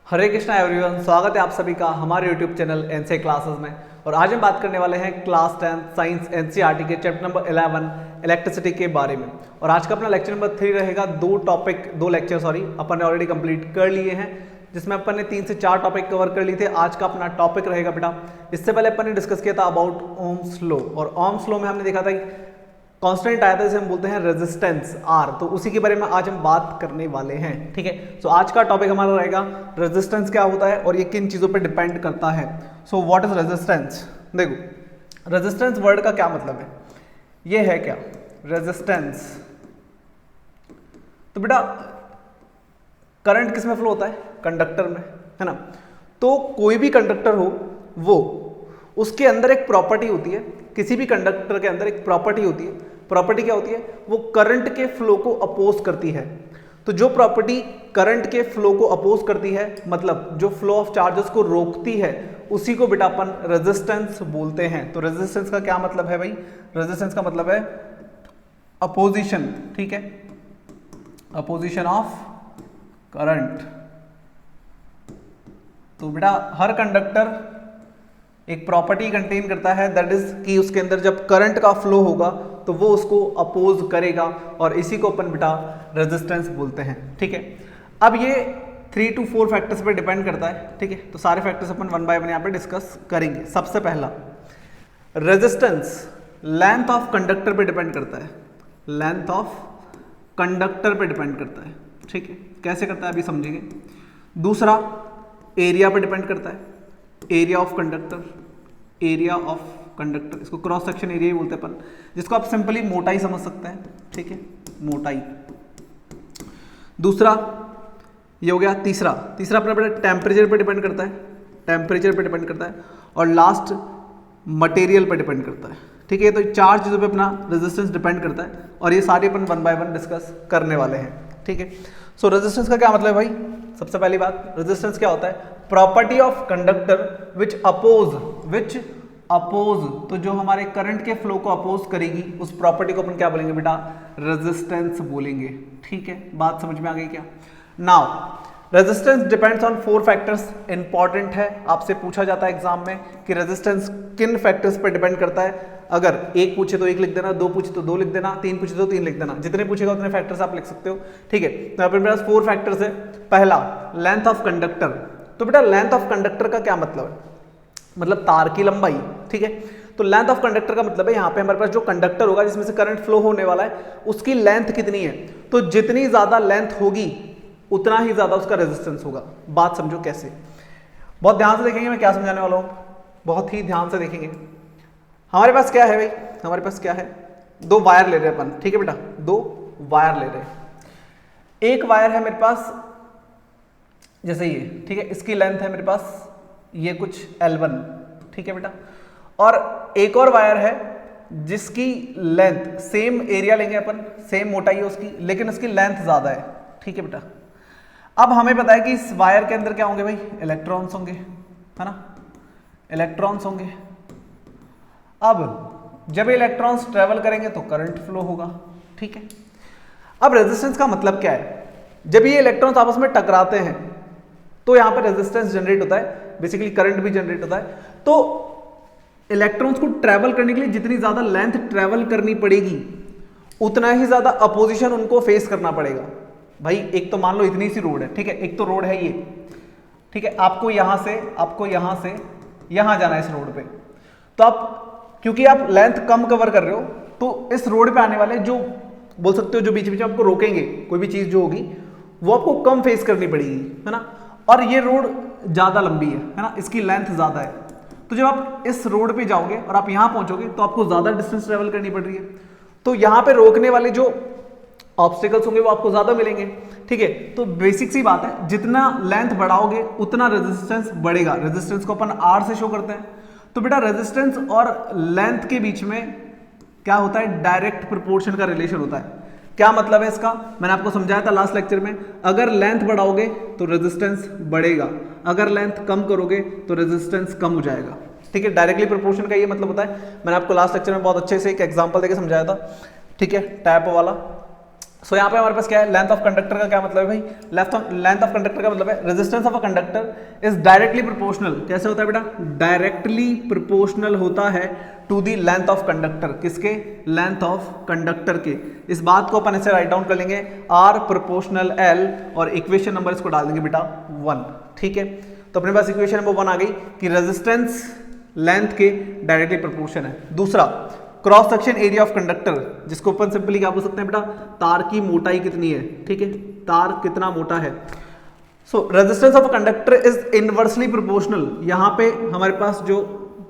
हरे Krishna everyone, स्वागत है आप सभी का हमारे यूट्यूब चैनल एनसीए क्लासेस में। और आज हम बात करने वाले हैं क्लास 10 साइंस एनसीईआरटी के चैप्टर नंबर 11 इलेक्ट्रिसिटी के बारे में। और आज का अपना लेक्चर नंबर 3 रहेगा। दो लेक्चर अपन ने ऑलरेडी कंप्लीट कर लिए हैं, जिसमें अपन ने 3 से 4 टॉपिक कवर कर लिए थे। आज का अपना टॉपिक रहेगा बेटा, इससे पहले अपन ने डिस्कस किया था अबाउट ओम्स लॉ। और ओम्स लॉ में हमने देखा था कि कांस्टेंट आया था जिसे हम बोलते हैं रेजिस्टेंस आर, तो उसी के बारे में आज हम बात करने वाले हैं। ठीक है, तो आज का टॉपिक हमारा रहेगा रेजिस्टेंस क्या होता है और ये किन चीजों पे डिपेंड करता है। So what is resistance. देखो, रेजिस्टेंस वर्ड का क्या मतलब है, ये है क्या रेजिस्टेंस। तो बेटा करंट किस में फ्लो होता है, कंडक्टर में, है ना। तो कोई भी कंडक्टर हो, वो उसके अंदर एक प्रॉपर्टी होती है, किसी भी कंडक्टर के अंदर एक प्रॉपर्टी होती है। प्रॉपर्टी क्या होती है, वो करंट के फ्लो को अपोज करती है। तो जो प्रॉपर्टी करंट के फ्लो को अपोज करती है, मतलब जो फ्लो ऑफ चार्जेस को रोकती है, उसी को बेटा अपन रेजिस्टेंस बोलते हैं। तो रेजिस्टेंस का क्या मतलब है भाई, रेजिस्टेंस का मतलब है अपोजिशन। ठीक है, अपोजिशन ऑफ करंट। तो बेटा हर कंडक्टर एक प्रॉपर्टी कंटेन करता है, दैट इज कि उसके अंदर जब करंट का फ्लो होगा तो वो उसको अपोज करेगा, और इसी को अपन बेटा रेजिस्टेंस बोलते हैं। ठीक है, अब ये 3 to 4 फैक्टर्स पे डिपेंड करता है। ठीक है, तो सारे फैक्टर्स अपन 1 by 1 यहाँ पे डिस्कस करेंगे। सबसे पहला, रेजिस्टेंस लेंथ ऑफ कंडक्टर पे डिपेंड करता है। लेंथ ऑफ कंडक्टर पे डिपेंड करता है। ठीक है, कैसे करता है अभी समझेंगे। दूसरा, एरिया पे डिपेंड करता है, area of conductor. Area of conductor, इसको क्रॉस सेक्शन एरिया ही बोलते हैं अपन, जिसको आप सिंपली मोटाई समझ सकते हैं। ठीक है, मोटाई। दूसरा ये हो गया। तीसरा अपना बेटा टेम्परेचर पे डिपेंड करता है, टेम्परेचर पे डिपेंड करता है। और लास्ट मटेरियल पे डिपेंड करता है। ठीक है, तो 4 चीज़ों पे अपना रेजिस्टेंस डिपेंड करता है, और ये सारे अपन 1 by 1 डिस्कस करने वाले हैं। ठीक है, सो रेजिस्टेंस का क्या मतलब है भाई। सबसे पहली बात, रेजिस्टेंस क्या होता है, property of conductor which oppose, तो जो हमारे करंट के फ्लो को अपोज करेगी, उस प्रॉपर्टी को अपन क्या बोलेंगे बेटा, रेजिस्टेंस बोलेंगे। ठीक है, बात समझ में आ गई क्या। Now resistance depends on 4 factors. Important है, आपसे पूछा जाता है एग्जाम में कि रेजिस्टेंस किन फैक्टर्स पर डिपेंड करता है। अगर 1 पूछे तो 1 लिख देना, 2 पूछे तो 2 लिख देना, 3 पूछे तो 3 लिख देना, जितने पूछेगा उतने फैक्टर्स आप लिख सकते हो। ठीक है, तो यहाँ पे मेरे पास 4 फैक्टर्स है। पहला, लेंथ ऑफ कंडक्टर। तो बेटा लेंथ ऑफ कंडक्टर का क्या मतलब है, मतलब तार की लंबाई। ठीक है, तो लेंथ ऑफ कंडक्टर का मतलब है यहाँ पे हमारे पास जो कंडक्टर होगा जिसमें से करंट फ्लो होने वाला है, उसकी लेंथ कितनी है। तो जितनी ज्यादा लेंथ होगी उतना ही ज्यादा उसका रेजिस्टेंस होगा। बात समझो कैसे, बहुत ध्यान से देखेंगे मैं क्या समझाने वाला हूं, बहुत ही ध्यान से देखेंगे। हमारे पास क्या है भाई, हमारे पास क्या है, 2 वायर ले रहे हैं अपन। ठीक है बेटा, 2 वायर ले रहे हैं। एक वायर है मेरे पास जैसे ये, ठीक है, इसकी लेंथ है मेरे पास ये कुछ L1। ठीक है बेटा, और एक और वायर है जिसकी लेंथ, सेम एरिया लेंगे अपन, सेम मोटाई है उसकी, लेकिन उसकी लेंथ ज्यादा है। ठीक है बेटा, अब हमें पता है कि इस वायर के अंदर क्या होंगे भाई, इलेक्ट्रॉन्स होंगे, है ना, इलेक्ट्रॉन्स होंगे। अब जब इलेक्ट्रॉन्स ट्रेवल करेंगे तो करंट फ्लो होगा। ठीक है, अब रेजिस्टेंस का मतलब क्या है, जब ये इलेक्ट्रॉन्स आपस में टकराते हैं तो यहां पर रेजिस्टेंस जनरेट होता है, बेसिकली करंट भी जनरेट होता है। तो इलेक्ट्रॉन्स को ट्रेवल करने के लिए जितनी ज्यादा लेंथ ट्रेवल करनी पड़ेगी, उतना ही ज्यादा अपोजिशन उनको फेस करना पड़ेगा। भाई एक तो मान लो इतनी सी रोड है, ठीक है, एक तो रोड है ये, ठीक है, आपको यहां से यहां जाना है इस रोड पे। तो आप, क्योंकि आप लेंथ कम कवर कर रहे हो, तो इस रोड पे आने वाले जो बोल सकते हो जो बीच बीच में आपको रोकेंगे, कोई भी चीज जो होगी वो आपको कम फेस करनी पड़ेगी, है ना। और ये रोड ज्यादा लंबी है ना, इसकी लेंथ ज्यादा है। तो जब आप इस रोड पे जाओगे और आप यहां पहुंचोगे तो आपको ज्यादा डिस्टेंस ट्रेवल करनी पड़ रही है, तो यहां पे रोकने वाले जो ऑब्स्टिकल्स होंगे वो आपको ज्यादा मिलेंगे। ठीक है, तो बेसिक सी बात है, जितना लेंथ बढ़ाओगे उतना रेजिस्टेंस बढ़ेगा। रेजिस्टेंस को अपन R से शो करते हैं। तो बेटा रेजिस्टेंस और लेंथ के बीच में क्या होता है, डायरेक्ट प्रोपोर्शन का रिलेशन होता है। क्या मतलब है इसका, मैंने आपको समझाया था लास्ट लेक्चर में, अगर लेंथ बढ़ाओगे तो रेजिस्टेंस बढ़ेगा, अगर लेंथ कम करोगे तो रेजिस्टेंस कम हो जाएगा। ठीक है, डायरेक्टली प्रोपोर्शन का ये मतलब होता है। मैंने आपको लास्ट लेक्चर में बहुत अच्छे से एक एग्जांपल देके समझाया था। ठीक है, टैप वाला, सो यहाँ पे हमारे पास क्या है, लेंथ ऑफ कंडक्टर का क्या मतलब है भाई, लेंथ ऑफ कंडक्टर का मतलब है resistance of a conductor is directly proportional, कैसे होता है बेटा, डायरेक्टली प्रोपोर्शनल होता है to the length of conductor, किसके, लेंथ ऑफ कंडक्टर के। इस बात को अपन ऐसे राइट डाउन कर लेंगे आर प्रोपोर्शनल एल, और इक्वेशन नंबर इसको डाल देंगे बेटा 1, ठीक है। तो अपने पास इक्वेशन नंबर 1 आ गई कि रेजिस्टेंस लेंथ के डायरेक्टली प्रोपोर्शन है। दूसरा, cross section area of conductor, जिसको अपन सिंपली क्या बोल सकते हैं बेटा, तार की मोटाई कितनी है, ठीक है, तार कितना मोटा है। सो resistance of conductor is inversely proportional, यहां पे हमारे पास जो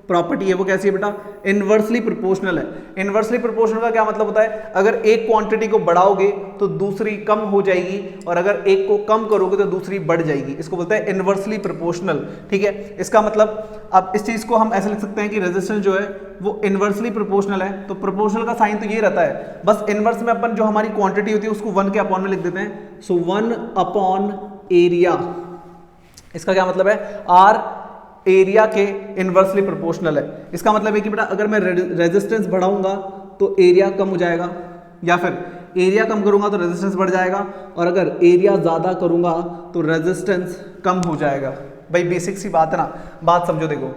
प्रॉपर्टी है वो कैसी है बेटा, इनवर्सली प्रोपोर्शनल है। इनवर्सली प्रोपोर्शनल का क्या मतलब होता है, अगर एक क्वांटिटी को बढ़ाओगे तो दूसरी कम हो जाएगी, और अगर एक को कम करोगे तो दूसरी बढ़ जाएगी, इसको बोलते हैं इनवर्सली प्रोपोर्शनल, ठीक है। इसका मतलब अब इस चीज को हम ऐसे लिख सकते हैं कि रेजिस्टेंस जो है वो इनवर्सली प्रोपोर्शनल है। तो प्रोपोर्शनल का साइन तो ये रहता है, बस इनवर्स में अपन जो हमारी क्वांटिटी होती है उसको 1 के अपॉन में लिख देते हैं। सो 1 अपॉन एरिया, इसका क्या मतलब है, आर एरिया के इनवर्सली प्रोपोर्शनल है। इसका मतलब है कि बेटा अगर मैं रेजिस्टेंस बढ़ाऊंगा तो एरिया कम हो जाएगा, या फिर एरिया कम करूंगा तो रेजिस्टेंस बढ़ जाएगा, और अगर एरिया ज्यादा करूंगा तो रेजिस्टेंस कम हो जाएगा। भाई बेसिक सी बात है ना, बात समझो। देखो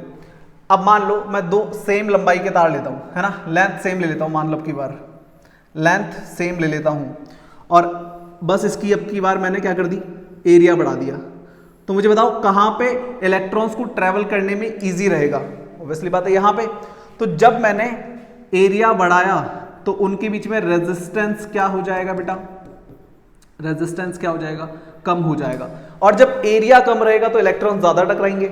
अब मान लो मैं 2 सेम लंबाई के तार लेता हूं, है ना, लेंथ सेम ले लेता हूं, मान लो अब की बार लेंथ सेम ले लेता हूं, और बस इसकी अब की बार मैंने क्या कर दी, एरिया बढ़ा दिया। तो मुझे बताओ कहां पे इलेक्ट्रॉन्स को ट्रेवल करने में इजी रहेगा, ऑब्वियसली बात है यहां पे। तो जब मैंने एरिया बढ़ाया तो उनके बीच में रेजिस्टेंस क्या हो जाएगा बेटा, रेजिस्टेंस क्या हो जाएगा, कम हो जाएगा। और जब एरिया कम रहेगा तो इलेक्ट्रॉन ज्यादा टकराएंगे,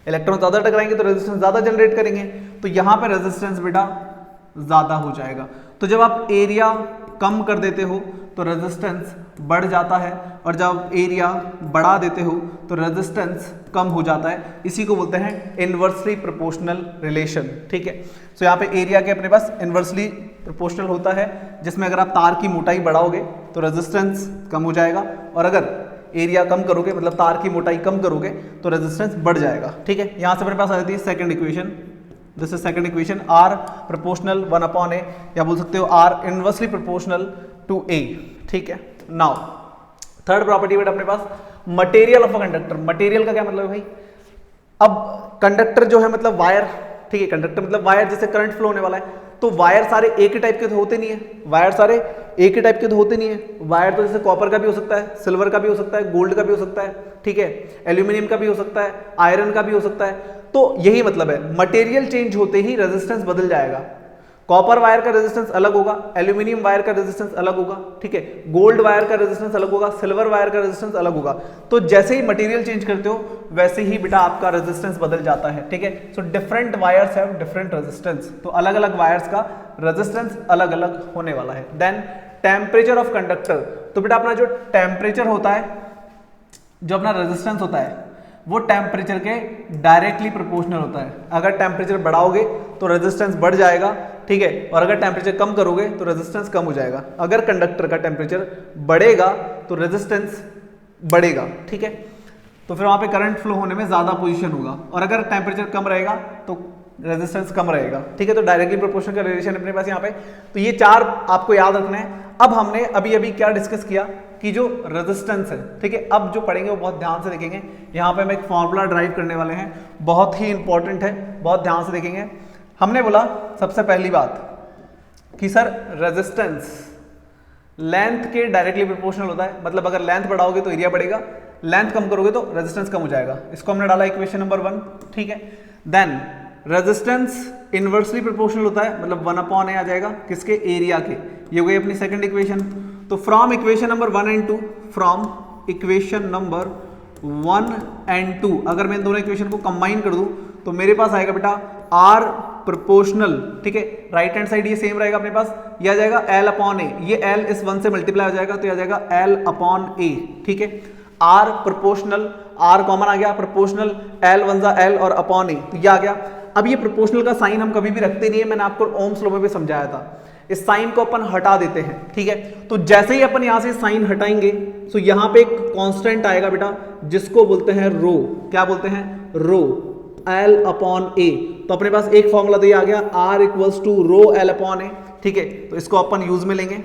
इलेक्ट्रॉन ज्यादा टकराएंगे तो रेजिस्टेंस ज्यादा जनरेट करेंगे, तो यहां पे रेजिस्टेंस बेटा ज्यादा हो जाएगा। तो जब आप एरिया कम कर देते हो तो रेजिस्टेंस बढ़ जाता है, और जब एरिया बढ़ा देते हो तो रेजिस्टेंस कम हो जाता है। इसी को बोलते हैं इनवर्सली प्रोपोर्शनल रिलेशन, ठीक है। सो यहाँ पे एरिया के अपने पास इनवर्सली प्रोपोर्शनल होता है, जिसमें अगर आप तार की मोटाई बढ़ाओगे तो रेजिस्टेंस कम हो जाएगा, और अगर एरिया कम करोगे मतलब तार की मोटाई कम करोगे तो रेजिस्टेंस बढ़ जाएगा, ठीक है। यहाँ से अपने पास आ जाती है second equation, this is second equation, R proportional 1 upon A, या बोल सकते हो R inversely proportional to A, ठीक है। नाउ थर्ड प्रॉपर्टी बेटा अपने पास material of a conductor. Material का क्या मतलब है भाई, अब कंडक्टर जो है मतलब वायर, ठीक है, कंडक्टर मतलब वायर, जैसे करंट फ्लो होने वाला है, तो वायर सारे एक ही टाइप के तो होते नहीं है, वायर सारे एक ही टाइप के तो होते नहीं है। वायर तो जैसे कॉपर का भी हो सकता है, सिल्वर का भी हो सकता है, गोल्ड का भी हो सकता है, ठीक है, एल्यूमिनियम का भी हो सकता है, आयरन का भी हो सकता है। तो यही मतलब है, मटेरियल चेंज होते ही रेजिस्टेंस बदल जाएगा। कॉपर वायर का रेजिस्टेंस अलग होगा, एल्यूमिनियम वायर का रेजिस्टेंस अलग होगा, ठीक है, गोल्ड वायर का रेजिस्टेंस अलग होगा, सिल्वर वायर का रेजिस्टेंस अलग होगा। तो जैसे ही मटेरियल चेंज करते हो वैसे ही बेटा आपका रेजिस्टेंस बदल जाता है, ठीक है। So different wires have different resistance, तो अलग अलग वायर्स का रेजिस्टेंस अलग अलग होने वाला है। देन टेम्परेचर ऑफ कंडक्टर, तो बेटा अपना जो टेम्परेचर होता है, जो अपना रेजिस्टेंस होता है, वो टेम्परेचर के डायरेक्टली प्रोपोर्शनल होता है। अगर टेम्परेचर बढ़ाओगे तो रेजिस्टेंस बढ़ जाएगा, ठीक है, और अगर टेम्परेचर कम करोगे तो रेजिस्टेंस कम हो जाएगा। अगर कंडक्टर का टेम्परेचर बढ़ेगा तो रेजिस्टेंस बढ़ेगा, ठीक है, तो फिर वहां पे करंट फ्लो होने में ज्यादा पोजीशन होगा, और अगर टेम्परेचर कम रहेगा तो रेजिस्टेंस कम रहेगा, ठीक है। तो डायरेक्टली प्रोपोर्शनल का रिलेशन अपने पास यहाँ पे, तो ये 4 आपको याद रखना है। अब हमने अभी अभी क्या डिस्कस किया कि जो रेजिस्टेंस है, ठीक है, अब जो पढ़ेंगे वो बहुत ध्यान से देखेंगे। यहाँ पे हम एक फॉर्मूला ड्राइव करने वाले हैं, बहुत ही इंपॉर्टेंट है, बहुत ध्यान से देखेंगे। हमने बोला सबसे पहली बात कि सर रेजिस्टेंस लेंथ के डायरेक्टली प्रोपोर्शनल होता है, मतलब अगर लेंथ बढ़ाओगे तो एरिया बढ़ेगा, लेंथ कम करोगे तो रेजिस्टेंस कम हो जाएगा। इसको हमने डाला इक्वेशन नंबर 1, ठीक है। देन रेजिस्टेंस इनवर्सली प्रोपोर्शनल होता है, मतलब 1 अपॉन ए आ जाएगा किसके, एरिया के। ये हो गई अपनी सेकंड इक्वेशन। तो from equation number 1 and 2, from equation number 1 and 2 अगर मैं इन दोनों इक्वेशन को कंबाइन कर दूं तो मेरे पास आएगा बेटा आर प्रोपोर्शनल, ठीक है, राइट हैंड साइड ये सेम रहेगा अपने पास, ये आ जाएगा एल अपॉन ए, ये एल इस 1 से मल्टीप्लाई हो जाएगा तो ये आ जाएगा एल अपॉन ए, ठीक है। आर प्रोपोर्शनल, आर कॉमन आ गया, प्रोपोर्शनल एल 1 जा एल और अपॉन ए, तो ये आ गया। अब ये प्रोपोर्शनल का साइन हम कभी भी रखते नहीं है, मैंने आपको ओम्स लॉ में भी समझाया था। इस साइन को अपन हटा देते हैं, ठीक है। तो जैसे ही अपन यहां से साइन हटाएंगे तो यहां पे एक कांस्टेंट आएगा बेटा जिसको बोलते हैं रो, क्या बोलते हैं, रो, एल अपॉन ए। तो अपने पास एक फॉर्मूला तो ये आ गया, R equals to rho L upon A, ठीक है। तो इसको अपन यूज में लेंगे,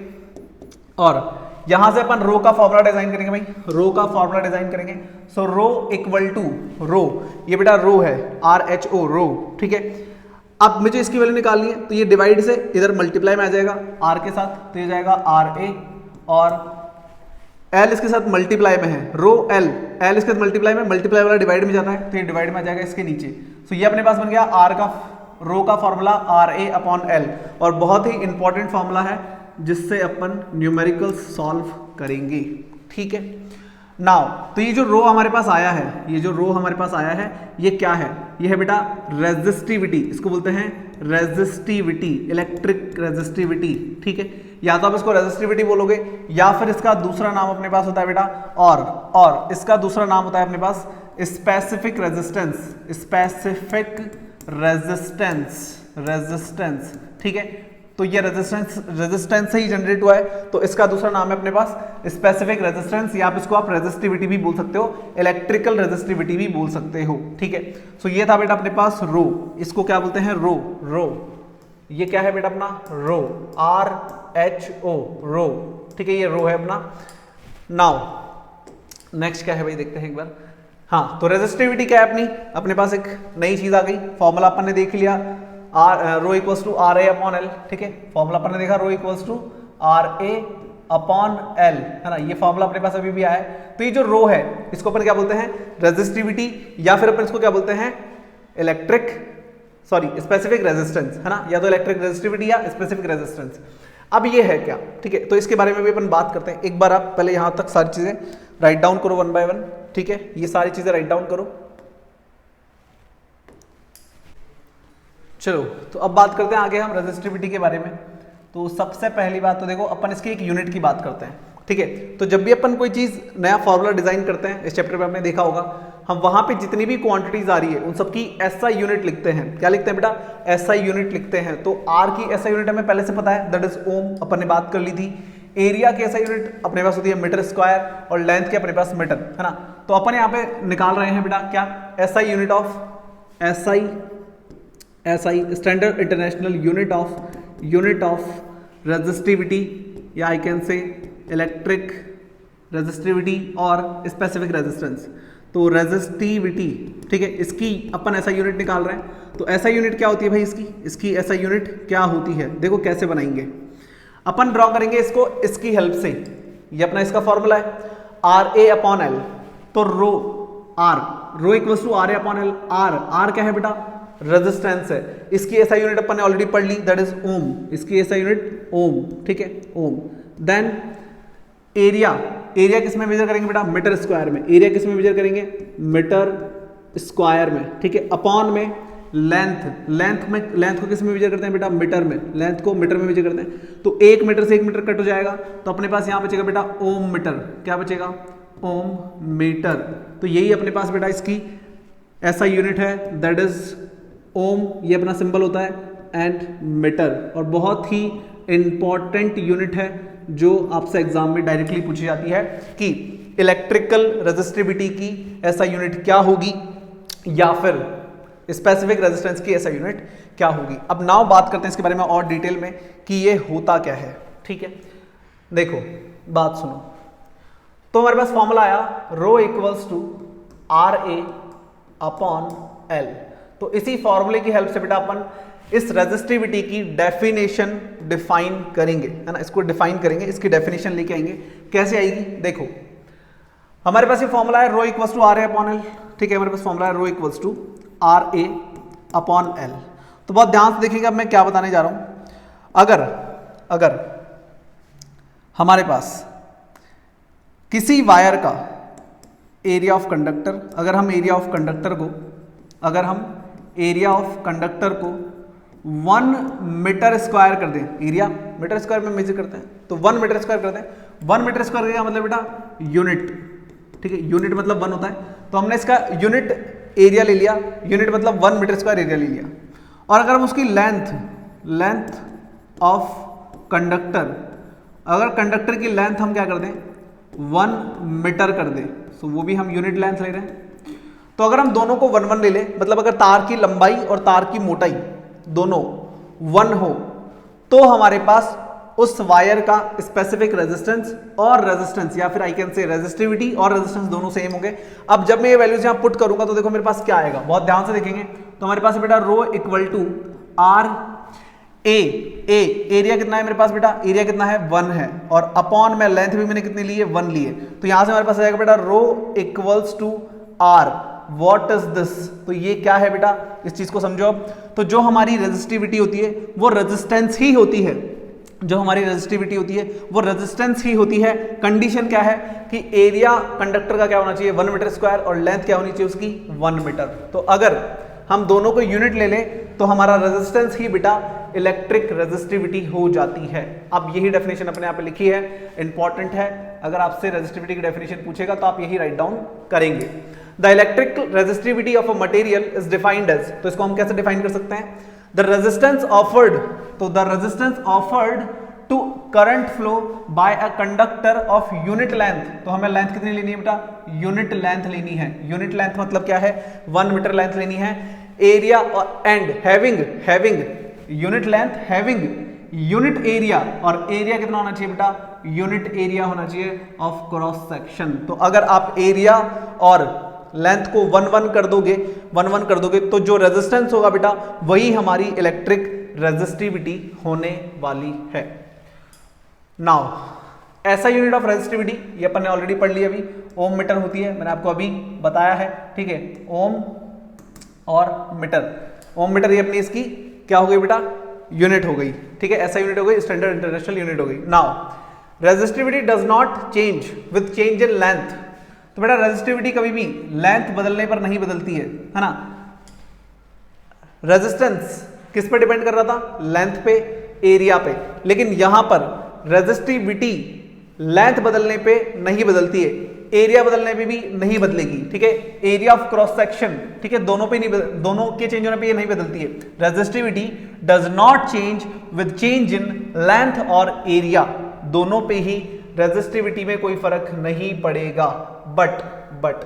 और यहां से अपन रो का फॉर्मूला डिजाइन करेंगे भाई, रो का फॉर्मूला डिजाइन करेंगे। सो रो इक्वल टू रो, ये बेटा रो है, RHO रो, ठीक है। अब मुझे इसकी वैल्यू निकालनी है, तो ये डिवाइड से इधर मल्टीप्लाई में आ जाएगा R के साथ, तो ये जाएगा RA, और L इसके साथ मल्टीप्लाई में है, रो L इसके साथ मल्टीप्लाई में, मल्टीप्लाई वाला डिवाइड में जाता है, तो ये डिवाइड में आ जाएगा इसके नीचे। सो ये अपने पास बन गया R का रो का फॉर्मूला RA अपॉन L, और बहुत ही इंपॉर्टेंट फॉर्मूला है जिससे अपन न्यूमेरिकल्स सॉल्व करेंगे, ठीक है। नाउ तो ये जो रो हमारे पास आया है, ये जो रो हमारे पास आया है, ये क्या है? ये है बेटा रेजिस्टिविटी, इसको बोलते हैं रेजिस्टिविटी, इलेक्ट्रिक रेजिस्टिविटी, ठीक है। या तो आप इसको रेजिस्टिविटी बोलोगे, या फिर इसका दूसरा नाम अपने पास होता है बेटा और इसका दूसरा नाम होता है अपने पास स्पेसिफिक रेजिस्टेंस, स्पेसिफिक रेजिस्टेंस, ठीक है। तो ये रेजिस्टेंस से ही जनरेट हुआ है, तो इसका दूसरा नाम है अपने पास स्पेसिफिक रेजिस्टेंस, या आप इसको आप रेजिस्टिविटी भी बोल सकते हो, इलेक्ट्रिकल रेजिस्टिविटी भी बोल सकते हो, ठीक है। सो ये था बेटा अपने पास रो, इसको क्या बोलते हैं? रो। ये क्या है बेटा अपना? रो, RHO रो, ठीक है, ये रो है अपना। नाउ नेक्स्ट क्या है भाई, देखते हैं एक बार। हाँ, तो रेजिस्टिविटी क्या है अपने पास एक नई चीज आ गई, फॉर्मूला अपन ने देख लिया, rho equals to RA upon L, ठीक है। फॉर्मूला अपन ने देखा rho equals to RA upon L, है ना, ये फॉर्मूला अपने पास अभी भी आया है। तो ये जो रो है इसको अपन क्या बोलते हैं? रेजिस्टिविटी, या फिर अपन इसको क्या बोलते हैं? स्पेसिफिक रेजिस्टेंस, है ना, या तो इलेक्ट्रिक रेजिस्टिविटी या स्पेसिफिक रेजिस्टेंस। अब ये है क्या, ठीक है, तो इसके बारे में भी अपन बात करते हैं। एक बार आप पहले यहां तक सारी चीजें राइट डाउन करो 1 बाय 1, ठीक है, ये सारी चीजें राइट डाउन करो। चलो, तो अब बात करते हैं आगे हम रेजिस्टिविटी के बारे में। तो सबसे पहली बात तो देखो, अपन इसकी एक यूनिट की बात करते हैं, ठीक है। तो जब भी अपन कोई चीज नया फॉर्मूला डिजाइन करते हैं, इस चैप्टर में आपने देखा होगा, हम वहां पे जितनी भी क्वांटिटीज आ रही है उन सबकी SI यूनिट लिखते हैं। क्या लिखते हैं बेटा? SI यूनिट लिखते हैं। तो R की SI यूनिट हमें पहले से पता है, दैट इज ओम, अपन ने बात कर ली थी। एरिया की SI यूनिट अपने पास होती है मीटर स्क्वायर, और लेंथ के अपने पास मीटर, है ना। तो अपन यहाँ पे निकाल रहे हैं बेटा क्या? SI unit of standard international unit of resistivity, या I can say electric resistivity और स्पेसिफिक रेजिस्टेंस। तो रेजिस्टिविटी, ठीक है, इसकी अपन SI यूनिट निकाल रहे हैं। तो SI यूनिट क्या होती है भाई? इसकी SI यूनिट क्या होती है? देखो कैसे बनाएंगे, अपन ड्रॉ करेंगे इसको इसकी हेल्प से। ये अपना इसका फॉर्मूला है RA अपॉन L। तो rho equals to RA upon L। R क्या है बेटा? रेजिस्टेंस है। इसकी SI यूनिट अपन ने ऑलरेडी पढ़ ली, दैट इज ओम, इसकी SI यूनिट ओम, ठीक है, ओम। देन एरिया किस में मेजर करेंगे बेटा? मीटर स्क्वायर में। एरिया किस में मेजर करेंगे? मीटर स्क्वायर में, ठीक है। अपॉन में लेंथ को किस में मेजर करते हैं बेटा? मीटर में। लेंथ को मीटर में मेजर करते हैं। तो 1 मीटर से 1 मीटर कट हो जाएगा, तो अपने पास यहां बचेगा बेटा ओम मीटर। क्या बचेगा? ओम मीटर। तो यही अपने पास बेटा इसकी SI यूनिट है, दैट इज ओम, ये अपना सिंबल होता है, एंड मीटर। और बहुत ही इंपॉर्टेंट यूनिट है जो आपसे एग्जाम में डायरेक्टली पूछी जाती है कि इलेक्ट्रिकल रेजिस्टिविटी की SI यूनिट क्या होगी, या फिर स्पेसिफिक रेजिस्टेंस की SI यूनिट क्या होगी। अब नाउ बात करते हैं इसके बारे में और डिटेल में कि ये होता क्या है, ठीक है। देखो बात सुनो, तो हमारे पास फॉर्मूला आया rho equals to RA upon L। तो इसी फॉर्मूले की हेल्प से बेटा अपन इस रेजिस्टिविटी की डेफिनेशन डिफाइन करेंगे, है ना, इसको डिफाइन करेंगे, इसकी डेफिनेशन लेके आएंगे। कैसे आएगी? देखो, हमारे पास ये फॉर्मूला है rho equals to RA upon L, ठीक है। हमारे पास फॉर्मूला है rho equals to RA upon L। तो बहुत ध्यान से देखिएगा, अब मैं क्या बताने जा रहा हूं। अगर हमारे पास किसी वायर का एरिया ऑफ कंडक्टर, अगर हम एरिया ऑफ कंडक्टर को 1 मीटर स्क्वायर कर दें, एरिया मीटर स्क्वायर में मेजर करते हैं, तो 1 मीटर स्क्वायर कर दें। 1 मीटर स्क्वायर का मतलब बेटा यूनिट, ठीक है, यूनिट मतलब 1 होता है। तो हमने इसका यूनिट एरिया ले लिया, यूनिट मतलब 1 मीटर स्क्वायर एरिया ले लिया। और अगर हम उसकी लेंथ ऑफ कंडक्टर, अगर कंडक्टर की लेंथ हम क्या कर दें? 1 मीटर कर दें, तो वो भी हम यूनिट लेंथ ले रहे हैं। तो अगर हम दोनों को 1 1 ले लें, मतलब अगर तार की लंबाई और तार की मोटाई दोनों 1 हो, तो हमारे पास उस वायर का स्पेसिफिक रेजिस्टेंस और रेजिस्टेंस, या फिर आई कैन से रेजिस्टिविटी और रेजिस्टेंस दोनों सेम होंगे। अब जब मैं ये वैल्यूज यहां पुट करूंगा तो देखो मेरे पास क्या आएगा, बहुत ध्यान से देखेंगे। तो हमारे पास बेटा rho equal to R A, area कितना है मेरे पास बेटा, एरिया कितना है 1 है, और अपॉन में लेंथ भी मैंने कितनी ली है 1 ली है। तो यहां से हमारे पास आएगा बेटा rho equals to R, what is this, तो ये क्या है बेटा, इस चीज को समझो। अब तो जो हमारी रेजिस्टिविटी होती है वो रेजिस्टेंस ही होती है, जो हमारी रेजिस्टिविटी होती है वो रेजिस्टेंस ही होती है। कंडीशन क्या है कि एरिया कंडक्टर का क्या होना चाहिए 1 मीटर स्क्वायर, और लेंथ क्या होनी चाहिए उसकी 1 मीटर। तो अगर हम दोनों को यूनिट ले लें तो हमारा रेजिस्टेंस ही बेटा इलेक्ट्रिक रेजिस्टिविटी हो जाती है। अब यही डेफिनेशन अपने यहाँ पे लिखी है, इंपॉर्टेंट है, अगर आपसे रेजिस्टिविटी की डेफिनेशन पूछेगा तो आप यही राइट डाउन करेंगे। The electric resistivity of a material is defined as, तो इसको हम कैसे डिफाइन कर सकते हैं, द रेजिस्टेंस ऑफर्ड, तो the resistance offered to current flow by a conductor of unit length, तो हमें लेंथ कितनी लेनी है बेटा, यूनिट लेंथ लेनी है। यूनिट लेंथ मतलब क्या है 1 मीटर लेंथ लेनी है। Area and having unit length, having unit area, और एरिया कितना होना चाहिए बेटा, यूनिट एरिया होना चाहिए ऑफ क्रॉस सेक्शन। तो अगर आप एरिया और लेंथ को 1 कर दोगे तो जो रेजिस्टेंस होगा बेटा वही हमारी इलेक्ट्रिक रेजिस्टिविटी होने वाली है। नाउ ऐसा यूनिट ऑफ रेजिस्टिविटी ये अपन ने ऑलरेडी पढ़ लिया, अभी ओम मीटर होती है, मैंने आपको अभी बताया है, ठीक है, ओम और मीटर। ओम मीटर ये अपनी इसकी क्या हो गई बेटा, यूनिट हो गई, ठीक है, ऐसा यूनिट हो गई, स्टैंडर्ड इंटरनेशनल यूनिट हो गई। Now resistivity does not change with change in length, तो बेटा रेजिस्टिविटी कभी भी लेंथ बदलने पर नहीं बदलती है ना। रेजिस्टेंस किस पे डिपेंड कर रहा था, लेंथ पे, एरिया पे, लेकिन यहां पर रेजिस्टिविटी लेंथ बदलने पे नहीं बदलती है, एरिया बदलने पे भी नहीं बदलेगी, ठीक है, एरिया ऑफ क्रॉस सेक्शन, ठीक है, दोनों पे नहीं, दोनों के चेंज होने पे ये नहीं बदलती है। Resistivity does not change with change in length और एरिया, दोनों पे ही रेजिस्टिविटी में कोई फर्क नहीं पड़ेगा, but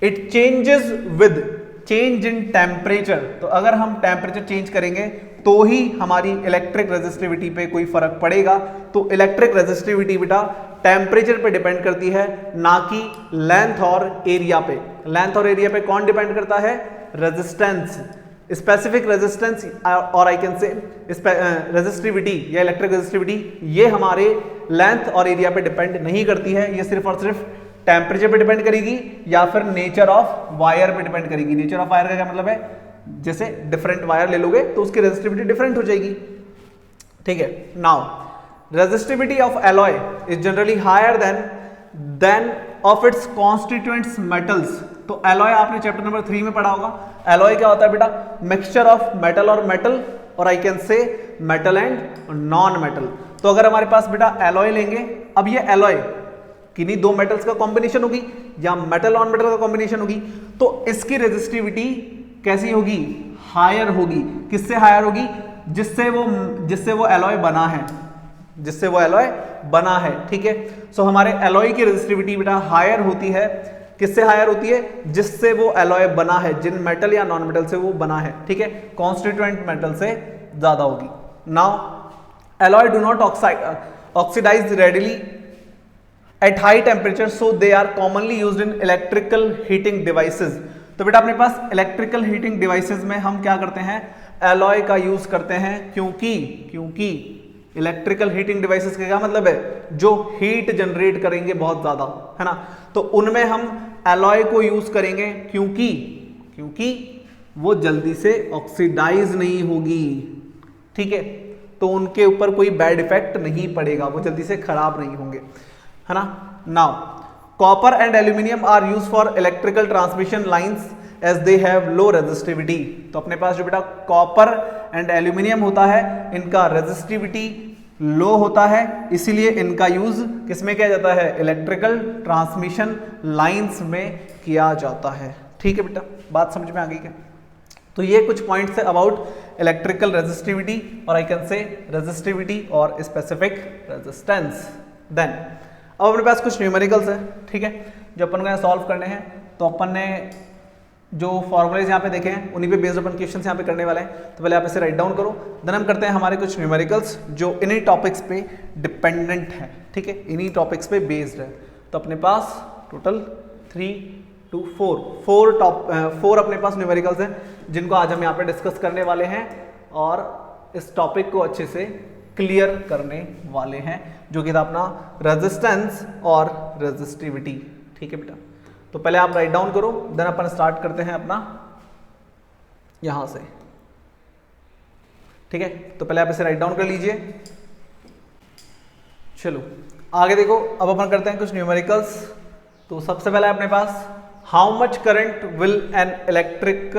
it changes with change in temperature, तो अगर हम टेम्परेचर चेंज करेंगे तो ही हमारी इलेक्ट्रिक रेजिस्टिविटी पे कोई फर्क पड़ेगा। तो इलेक्ट्रिक रेजिस्टिविटी बेटा टेम्परेचर पे डिपेंड करती है, ना कि लेंथ और एरिया पे। लेंथ और एरिया पे कौन डिपेंड करता है, रेजिस्टेंस, स्पेसिफिक रेजिस्टेंस, और आई कैन से रेजिस्टिविटी या इलेक्ट्रिक रेजिस्टिविटी, ये हमारे लेंथ और एरिया पे डिपेंड नहीं करती है, ये सिर्फ और सिर्फ टेम्परेचर पे डिपेंड करेगी या फिर नेचर ऑफ वायर पे डिपेंड करेगी। नेचर ऑफ वायर का क्या मतलब है, जैसे डिफरेंट वायर ले लोगे तो उसकी रेजिस्टिविटी डिफरेंट हो जाएगी, ठीक है। Now resistivity of alloy is generally higher than of its constituents metals, तो एलॉय आपने चैप्टर नंबर 3 में पढ़ा होगा। एलॉय क्या होता है बेटा, मिक्सचर ऑफ मेटल और मेटल, और I can say metal and non metal. तो अगर हमारे पास बेटा एलॉय लेंगे, अब ये एलॉय किन्हीं दो मेटल्स का कॉम्बिनेशन होगी या मेटल ऑन मेटल का कॉम्बिनेशन होगी, तो इसकी रेजिस्टिविटी कैसी होगी, हायर होगी। किससे हायर होगी, जिससे वो एलॉय बना है, जिससे वो एलॉय बना है, ठीक है। सो हमारे एलॉय की रेजिस्टिविटी बेटा हायर होती है, किससे हायर होती है, जिससे वो एलॉय बना है, जिन मेटल या नॉन मेटल से वो बना है, ठीक है, कॉन्स्टिट्यूएंट मेटल से ज्यादा होगी। Now alloy do not oxidise readily at high temperature, so they are commonly used in electrical heating devices. तो बेटा अपने पास इलेक्ट्रिकल हीटिंग डिवाइसेस में हम क्या करते हैं, एलॉय का यूज करते हैं, क्योंकि इलेक्ट्रिकल हीटिंग डिवाइसेस का क्या मतलब है, जो हीट जनरेट करेंगे बहुत ज्यादा, है ना, तो उनमें हम एलॉय को यूज करेंगे क्योंकि वो जल्दी से ऑक्सीडाइज नहीं होगी, ठीक है, तो उनके ऊपर कोई बैड इफेक्ट नहीं पड़ेगा, वो जल्दी से खराब नहीं होंगे, है ना। Now copper and aluminium are use for electrical transmission lines as they have low resistivity. तो अपने पास जो बेटा कॉपर एंड एल्यूमिनियम होता है, इनका रेजिस्टिविटी लो होता है, इसीलिए इनका यूज किसमें किया जाता है, इलेक्ट्रिकल ट्रांसमिशन लाइंस में किया जाता है, ठीक है बेटा, बात समझ में आ गई क्या। तो ये कुछ पॉइंट्स है अबाउट इलेक्ट्रिकल रेजिस्टिविटी, और आई कैन से रेजिस्टिविटी और स्पेसिफिक रेजिस्टेंस। देन अब अपने पास कुछ न्यूमेरिकल्स है, ठीक है, जो अपन को यहाँ सॉल्व करने हैं। तो अपन ने जो फॉर्मूलेज यहाँ पे देखे हैं उन्हीं पे बेस्ड अपन क्वेश्चंस यहाँ पे करने वाले हैं। तो पहले आप इसे राइट डाउन करो, देन हम करते हैं हमारे कुछ न्यूमेरिकल्स जो इन्हीं टॉपिक्स पे डिपेंडेंट है, ठीक है, इन्हीं टॉपिक्स पे बेस्ड है। तो अपने पास टोटल 3 2 4 अपने पास न्यूमेरिकल्स हैं जिनको आज हम यहाँ पे डिस्कस करने वाले हैं और इस टॉपिक को अच्छे से क्लियर करने वाले हैं, जो कि था अपना रेजिस्टेंस और रेजिस्टिविटी, ठीक है बेटा। तो पहले आप राइट डाउन करो, देन अपन स्टार्ट करते हैं अपना यहां से, ठीक है। तो पहले आप इसे राइट डाउन कर लीजिए। चलो आगे देखो, अब अपन करते हैं कुछ न्यूमेरिकल्स। तो सबसे पहले अपने पास how much current will an electric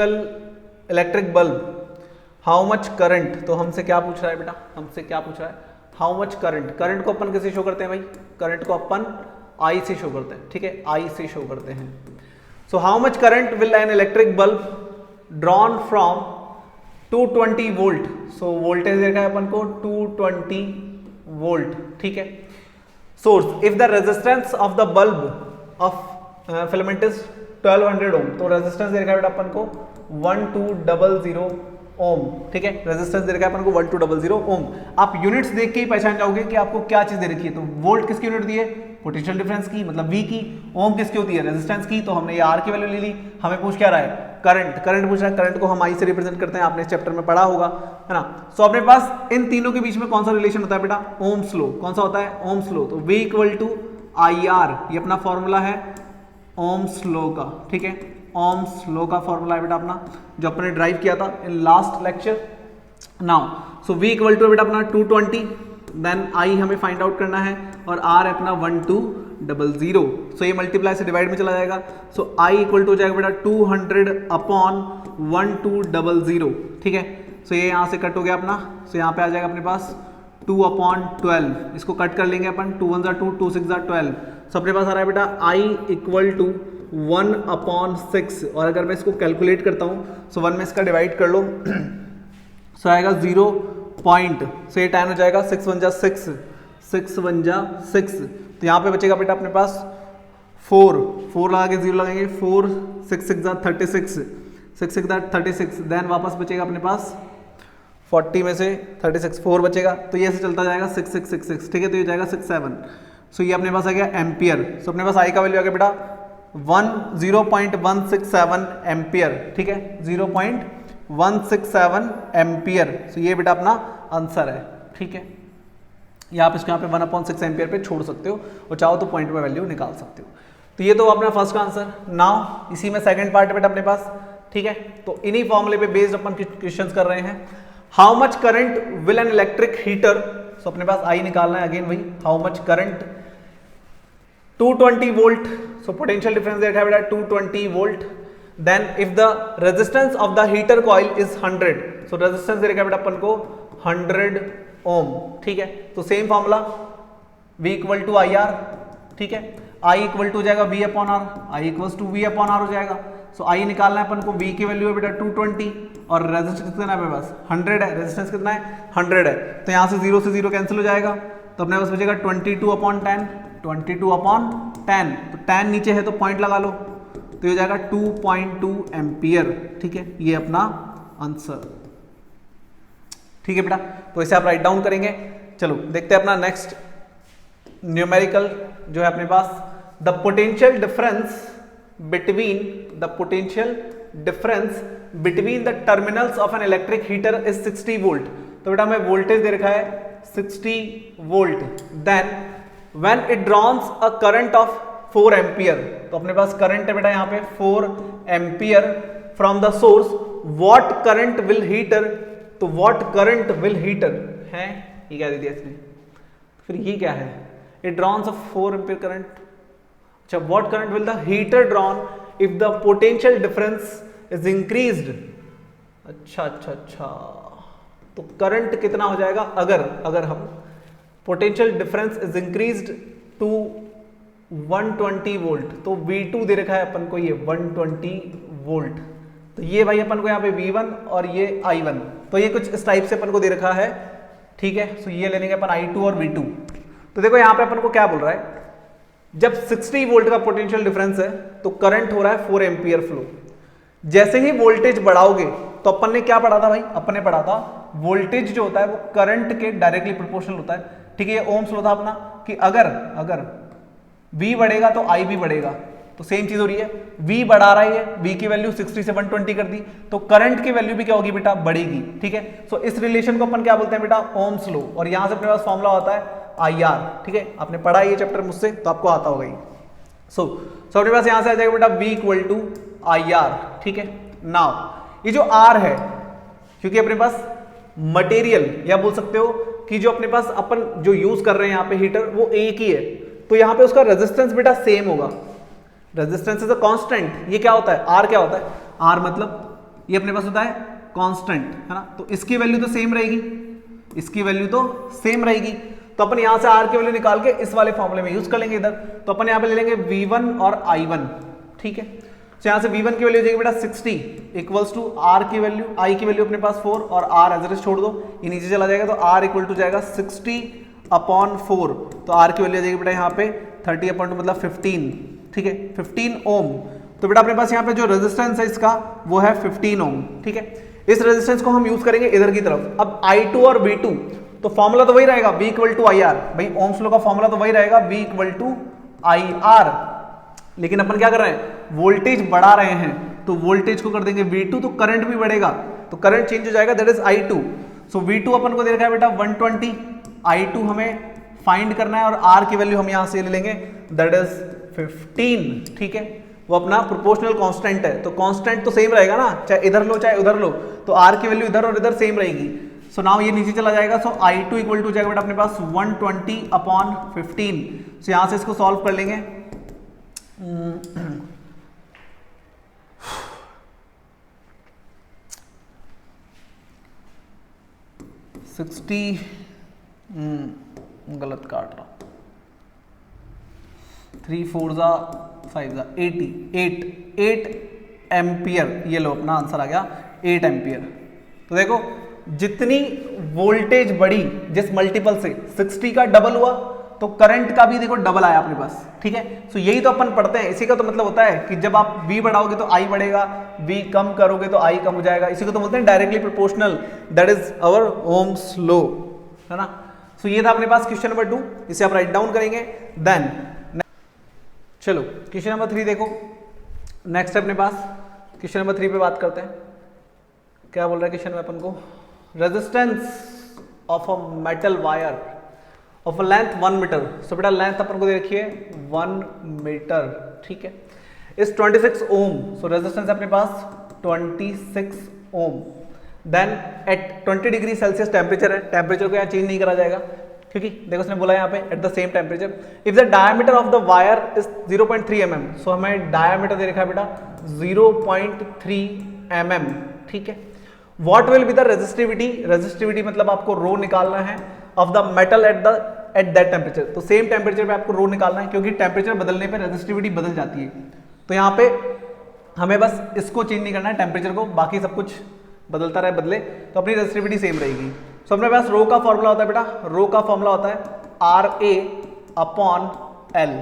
bulb, how much current, तो हमसे क्या पूछ रहा है बेटा, हमसे क्या पूछ रहा है, हाउ मच करंट। करंट को अपन कैसे शो करते हैं भाई, करंट को अपन आई से शो करते हैं, ठीक है, आई से शो करते हैं। So how much current will an electric bulb drawn from 220 volt, so voltage देखा है अपन को 220 वोल्ट, ठीक है। Source if the resistance of the bulb of filament is 1200 ओम, तो रेजिस्टेंस देखा है अपन को 1200 ओम, ठीक है, रेजिस्टेंस दे रखा है अपन को 1200 ओम। आप यूनिट्स देख के ही पहचान जाओगे कि आपको क्या चीज दे रखी है। तो वोल्ट किसकी यूनिट दी है, पोटेंशियल डिफरेंस की, मतलब V की। ओम किसकी होती है, रेजिस्टेंस की। तो हमने ये R की वैल्यू ले ली। हमें पूछ क्या रहा है, करंट, करंट पूछ रहा है। करंट को हम I से रिप्रेजेंट करते हैं, आपने इस चैप्टर में पढ़ा होगा, है ना। सो अपने पास इन तीनों के बीच में कौन सा रिलेशन होता है बेटा, ओम्स लॉ। कौन सा होता है, ओम्स लॉ। तो V = IR, ये अपना फॉर्मूला है ओम्स लॉ का, ठीक है, ओम्स लॉ का फॉर्मूला है बेटा अपना, जो अपने ड्राइव किया था in last lecture. Now so V = बेटा अपना 220, देन I हमें फाइंड आउट करना है और R है अपना 1200। सो ये मल्टीप्लाई से डिवाइड में चला जाएगा। सो I = हो जाएगा बेटा 200/1200, ठीक है। सो ये यहाँ से कट हो गया अपना। सो यहाँ पे आ जाएगा अपने पास 2/12, इसको कट कर लेंगे अपन, 2 1 2 2 6 12। सो अपने पास आ रहा है बेटा I = 1/6, और अगर मैं इसको कैलकुलेट करता हूँ, सो 1 में इसका डिवाइड कर लो, सो आएगा 0 पॉइंट, सो ये 10 हो जाएगा, 6 1 6, 6 1 6। तो यहाँ पे बचेगा बेटा अपने पास 4 लगा के 0 लगाएंगे, 4 6 6 36, 6 6 36, देन वापस बचेगा अपने पास 40 में से 36 4 बचेगा। तो ये ऐसे चलता जाएगा 6 6 6 6, ठीक है। तो ये जाएगा 6 7। सो ये अपने पास आ गया एम्पियर। सो अपने पास आई का वैल्यू आ गया बेटा 0.167 एम्पियर, ठीक है, 0.167 एम्पियर। सो ये बेटा अपना आंसर है, ठीक है। या आप इसको यहाँ पे 1/6 एम्पियर पे छोड़ सकते हो और चाहो तो पॉइंट में वैल्यू निकाल सकते हो। तो ये तो अपना फर्स्ट का आंसर। नाउ इसी में सेकंड पार्ट है बेटा अपने पास, ठीक है। तो इन्हीं फॉर्मूले पे बेस्ड अपन क्वेश्चंस कर रहे हैं। How much current will an electric heater, so अपने पास आई निकालना है अगेन वही, how much current 220 volt, so potential difference देखा है बेटा 220 volt. Then if the resistance of the heater coil is 100, so resistance देखा है बेटा अपन को 100 ओम, ठीक है। तो सेम फॉर्मूला V = IR, ठीक है, I = हो जाएगा V/R, I = V/R हो जाएगा। सो I निकालना है अपन को, V की वैल्यू है बेटा 220 और रेजिस्टेंस कितना है बस 100 है, रेजिस्टेंस कितना है 100 है। तो यहाँ से 0 से 0 कैंसिल हो जाएगा, तो अपने पास बचेगा 22/10, 22/10। तो 10 नीचे है तो पॉइंट लगा लो, तो ये जाएगा 2.2 एम्पियर, ठीक है। ये अपना आंसर, ठीक है बेटा। तो इसे आप राइट डाउन करेंगे। चलो देखते हैं अपना नेक्स्ट न्यूमेरिकल जो है अपने पास, the potential difference between the terminals of an electric heater is 60 volt. तो बेटा हमें वोल्टेज दे रखा है 60 volt, then when it draws a current of 4 ampere, तो अपने पास करंट है बेटा यहाँ पे 4 ampere from the source, what current will heater, तो व्हाट करंट विल हीटर है, ये क्या दे दिया इसने, फिर ये क्या है, it draws a 4 ampere current. अच्छा, what current will the heater drawn if the potential difference is increased. अच्छा, तो करंट कितना हो जाएगा अगर हम potential difference is increased to 120 volt, तो V2 दे रखा है अपन को ये 120 वोल्ट। तो ये भाई अपन को यहाँ पे V1 और ये I1, तो ये कुछ इस टाइप से अपन को दे रखा है, ठीक है। सो ये ले लेंगे अपन I2 और V2। तो देखो यहाँ पे अपन को क्या बोल रहा है, जब 60 वोल्ट का पोटेंशियल डिफरेंस है तो करंट हो रहा है 4 एम्पियर फ्लो। जैसे ही वोल्टेज बढ़ाओगे तो अपन ने क्या पढ़ा था भाई, अपन ने पढ़ा था वोल्टेज जो होता है वो करंट के डायरेक्टली प्रोपोर्शनल होता है। ठीक है, ये ओम्स लॉ था अपना कि अगर V बढ़ेगा तो I भी बढ़ेगा। तो सेम चीज हो रही है, V बढ़ा रहा है, V की वैल्यू 60 से 120 कर दी तो करंट की वैल्यू भी क्या होगी बेटा, बढ़ेगी। ठीक है, सो इस रिलेशन को अपन क्या बोलते हैं बेटा, ओम्स लॉ। और यहां से अपने पास फॉर्मूला होता है IR। ठीक है, आपने पढ़ा ये चैप्टर मुझसे तो आपको आता होगा ये। सो अपने पास यहां से आ जाएगा बेटा V इक्वल टू IR। ठीक है, नाउ ये जो R है, क्योंकि अपने पास मटेरियल या बोल सकते हो कि जो अपने पास अपन जो यूज कर रहे हैं यहाँ पे हीटर वो एक ही है, तो यहाँ पे उसका रेजिस्टेंस बेटा सेम होगा। Resistance is a constant. ये क्या होता है, R क्या होता है, R मतलब ये अपने पास होता है कांस्टेंट, है ना। तो इसकी वैल्यू तो सेम रहेगी, इसकी वैल्यू तो सेम रहेगी। तो अपन यहां से R की वैल्यू निकाल के इस वाले फॉर्मूले में यूज कर लेंगे इधर। तो अपन यहां पे ले लेंगे V1 और I1। ठीक है, तो यहां से V1 की वैल्यू हो जाएगी बेटा 60 इक्वल्स टू R की वैल्यू, I की वैल्यू अपने पास 4 और R एज इट इज छोड़ दो, ये नीचे चला जाएगा तो R इक्वल टू जाएगा 60/4। तो R की वैल्यू आ जाएगी बेटा यहाँ पे 30/2 मतलब 15। ठीक है, 15 ओम। तो बेटा अपने पास यहाँ पे जो रेजिस्टेंस है इसका वो है 15 ओम। ठीक है, इस रेजिस्टेंस को हम यूज करेंगे इधर की तरफ। अब I2 और V2 तो फॉर्मूला तो वही रहेगा, V इक्वल टू IR। भाई ओम्स लॉ का फॉर्मूला तो वही रहेगा, V इक्वल टू IR। लेकिन अपन क्या कर रहे हैं, वोल्टेज बढ़ा रहे हैं तो वोल्टेज को कर देंगे V2 तो करंट भी बढ़ेगा, तो करंट चेंज हो जाएगा, that is I2। So V2 अपन को दे रखा है बेटा 120, I2 हमें फाइंड करना है और R की वैल्यू हम यहां से ले लेंगे, दैट इज 15। ठीक है, वो अपना प्रोपोर्शनल कांस्टेंट है तो कांस्टेंट तो सेम रहेगा ना, चाहे इधर लो चाहे उधर लो, तो R की वैल्यू इधर और इधर सेम रहेगी। सो नाउ ये नीचे चला जाएगा, सो I2 इक्वल टू जाएगा बेटा अपने पास 120/15। सो यहां से इसको सॉल्व कर लेंगे। 60 गलत काट रहा, 3 4 जा 5 जा 8 एम्पियर। ये लो अपना आंसर आ गया 8 एम्पियर। तो देखो जितनी वोल्टेज बढ़ी जिस मल्टीपल से 60 का डबल हुआ तो करंट का भी देखो डबल आया अपने पास। ठीक है, सो यही तो अपन पढ़ते हैं, इसी का तो मतलब होता है कि जब आप V बढ़ाओगे तो I बढ़ेगा, V कम करोगे तो I कम हो जाएगा। इसी को तो बोलते हैं directly proportional, that is our Ohm's law, है ना। सो ये था अपने पास क्वेश्चन नंबर 2, इसे आप राइट डाउन करेंगे। देन चलो क्वेश्चन नंबर 3 देखो, नेक्स्ट है अपने पास क्वेश्चन नंबर 3 पे बात करते हैं। क्या बोल रहा है क्वेश्चन में अपन को, resistance of a metal wire of a length 1 metre. So बेटा लेंथ अपन को दे रखी है 1 मीटर। ठीक है, इस 26 ओम। सो रेजिस्टेंस अपने पास 26 ohm. Then at 20 degree Celsius temperature है, टेम्परेचर को यहाँ चेंज नहीं करा जाएगा क्योंकि देखो उसने बोला यहाँ पे at the same temperature. If the diameter of the wire is 0.3 mm। सो हमें डायमीटर दे रखा है बेटा 0.3 mm। ठीक है, what will be the resistivity, resistivity मतलब आपको रो निकालना है of the metal at that temperature. तो सेम टेम्परेचर पे आपको रो निकालना है क्योंकि टेम्परेचर बदलने पे रेजिस्टिविटी बदल जाती है। तो यहाँ पे हमें बस इसको चेंज नहीं करना है टेम्परेचर को, बाकी सब कुछ बदलता रहे बदले तो अपनी रेजिस्टिविटी सेम रहेगी। सो अपने पास रो का फॉर्मूला होता है बेटा, रो का फॉर्मूला होता है RA/L।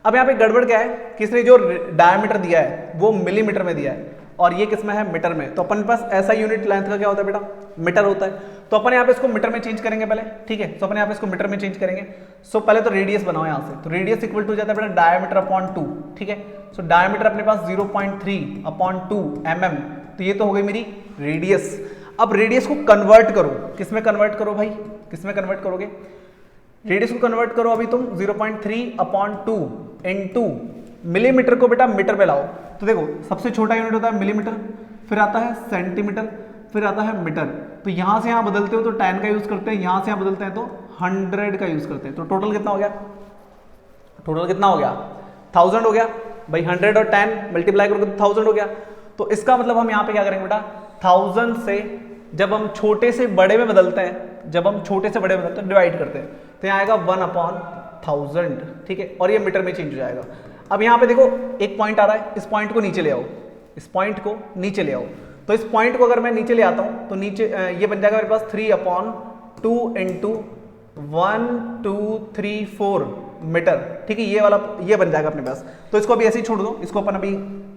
अब यहाँ पे गड़बड़ क्या है, किसने जो डायमीटर दिया है वो मिलीमीटर में दिया है और ये किसमें है, मीटर में। तो अपन के पास ऐसा यूनिट लेंथ का क्या होता है बेटा, मीटर होता है। तो अपन यहाँ पे इसको मीटर में चेंज करेंगे पहले। ठीक है, तो अपन यहाँ पे इसको मीटर में चेंज करेंगे। सो पहले तो रेडियस बनाओ यहाँ से, तो रेडियस इक्वल टू जाता है बेटा डायमीटर/2। ठीक है, सो डायमीटर अपने पास 0.3/2 mm। तो ये तो हो गई मेरी रेडियस। अब रेडियस को कन्वर्ट करो, किसमें कन्वर्ट करो भाई, किसमें कन्वर्ट करोगे, रेडियस को कन्वर्ट करो अभी तुम 0.3/2 इनटू मिलीमीटर को बेटा मीटर पे लाओ। तो देखो सबसे छोटा यूनिट होता है मिलीमीटर, फिर आता है सेंटीमीटर, फिर आता है मीटर। तो यहां से यहां बदलते हो तो 10 का यूज करते हैं, यहां से यहां बदलते हैं तो 100 का यूज करते हैं। तो टोटल कितना हो गया, टोटल कितना हो गया, 1000 हो गया भाई। 100 और 10 मल्टीप्लाई करोगे तो 1000 हो गया। तो इसका मतलब हम यहाँ पे क्या करेंगे बेटा, 1000 से जब हम छोटे से बड़े में बदलते हैं, जब हम छोटे से बड़े में बदलते हैं डिवाइड करते हैं तो यहाँ आएगा 1/1000। ठीक है, और ये मीटर में चेंज हो जाएगा। अब यहाँ पे देखो एक पॉइंट आ रहा है, इस पॉइंट को नीचे ले आओ, इस पॉइंट को नीचे ले आओ। तो इस पॉइंट को अगर मैं नीचे ले आता हूँ तो नीचे ये बन जाएगा मेरे पास 3/2 इंटू 1 2 3 4 मीटर। ठीक है, ये वाला ये बन जाएगा अपने पास। तो इसको अभी ऐसे ही छोड़ दो, इसको अपन अभी